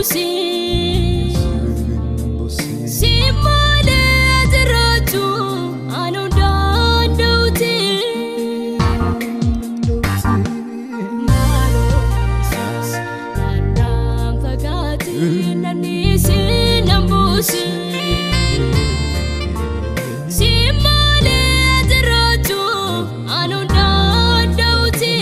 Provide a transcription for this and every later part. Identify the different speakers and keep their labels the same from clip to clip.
Speaker 1: nambusi simale adiratu anu dandauti malo sus nadam fagati nanisi nambusi simale adiratu anu dandauti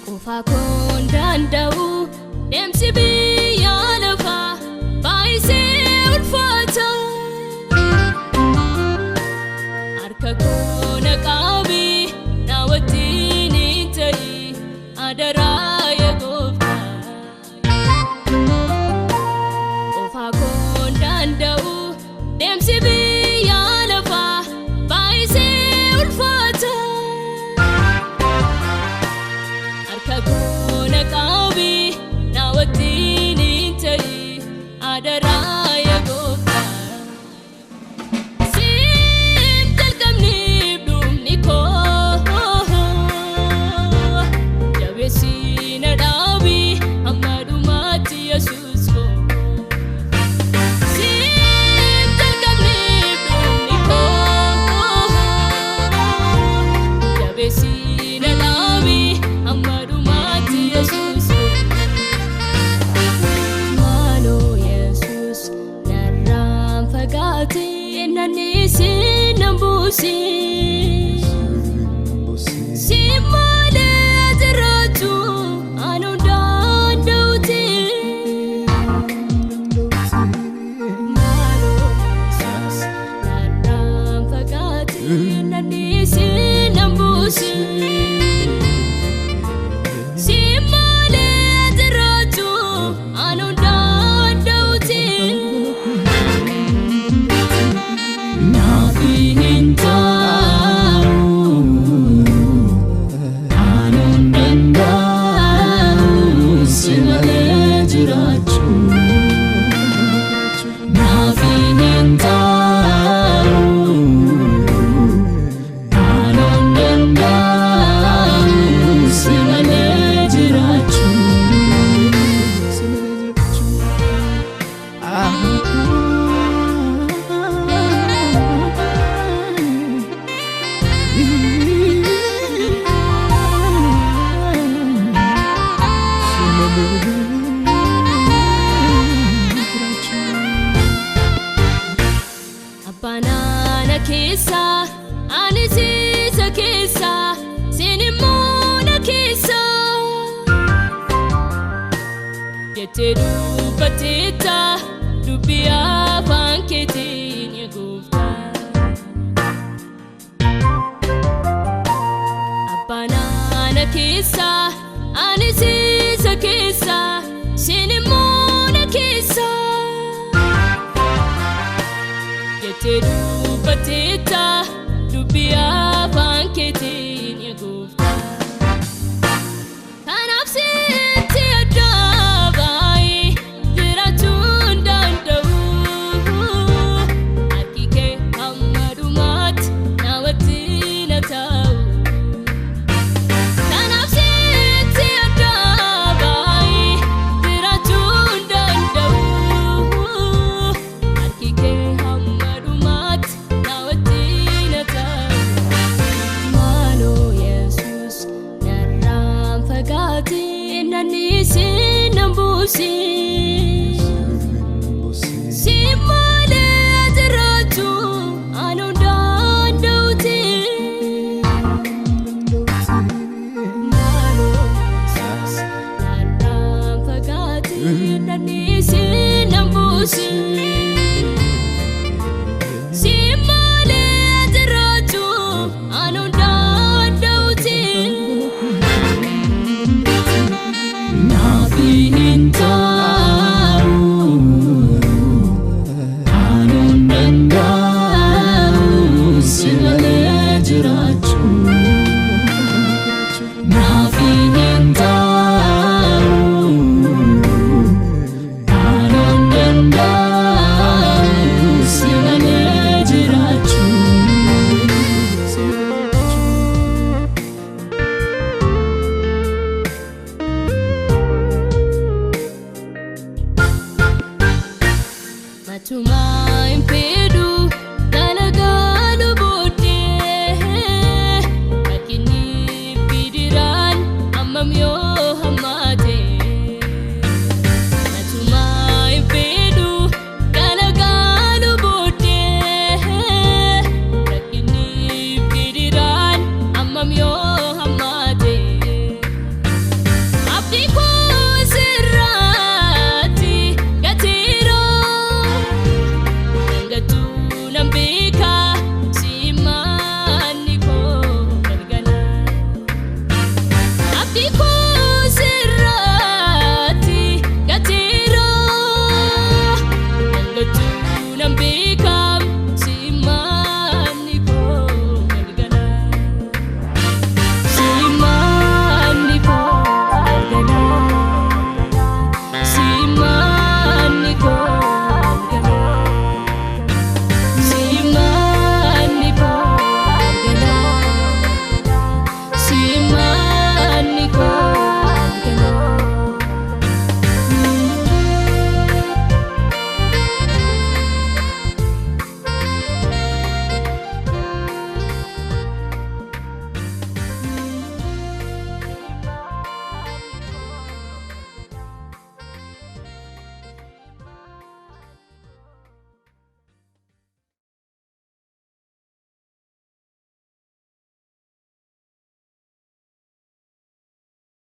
Speaker 1: Kofakon dandau demsi biyya lafa baay'isee ulfaata harka koo na qabi na wajjin ta'i adaraa yaa gooftaa Kofakon dandau demsi biyya lafa baay'isee ulfaata Kona kabi na watini ta'i adaraa yaa gooftaa Siif jalqabniif dhumni koo jabeessi na dhaabi hamma dhumaatti Yesuus koo Siif jalqabniif dhumni koo jabeessi na dhaabi hamma Yesus malo Yesus narraan fagaate nanisi nambusi simale adiratu anu dandauti malo Yesus narraan fagaate nanisi nambusi Banana kesa anisisa kesa sinimona kesa Yeteru patita dubia panketi ni gooftaa Banana kesa anisisa kesa sinimona kesa Yeteru patita dubia panketi ni gooftaa Kanaaf sitti addaba'i jiraachuu danda'u harki kee hamma dhumaatti na wajjin ta'u Kanaaf sitti addaba'i jiraachuu danda'u harki kee hamma Yesus narraan fagaate nanisi nambusi